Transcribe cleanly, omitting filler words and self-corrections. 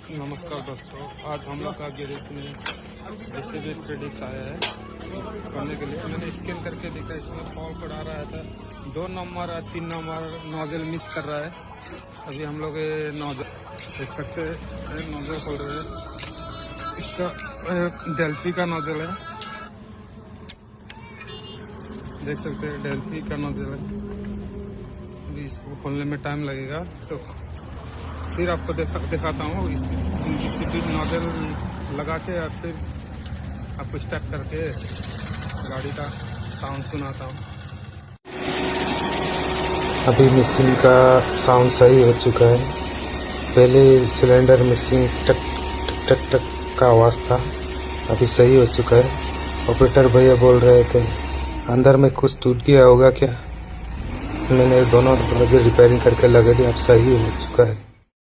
नमस्कार दोस्तों, आज हम लोग का गैरेज में जैसे भी प्रेडिक्स आया है करने के लिए मैंने स्कैन करके देखा। इसमें फॉल्ट आ रहा था 2 नंबर और 3 नंबर नोजल मिस कर रहा है। अभी हम लोग ये नोजल देख सकते हैं, नोजल खोल रहे हैं। इसका डेल्फी का नोजल है, देख सकते हैं डेल्फी का नोजल है। अभी इसको खोलने में टाइम लगेगा, तो फिर आपको दिखाता हूँ। सीधी नोजल लगा के और फिर आपको स्टार्ट करके गाड़ी का साउंड सुनाता हूँ। अभी मिसिंग का साउंड सही हो चुका है। पहले सिलेंडर मिसिंग टक टक टक टक का आवाज़ था, अभी सही हो चुका है। ऑपरेटर भैया बोल रहे थे अंदर में कुछ टूट गया होगा क्या। मैंने दोनों नोजल रिपेयरिंग करके लगा दिया, अब सही हो चुका है।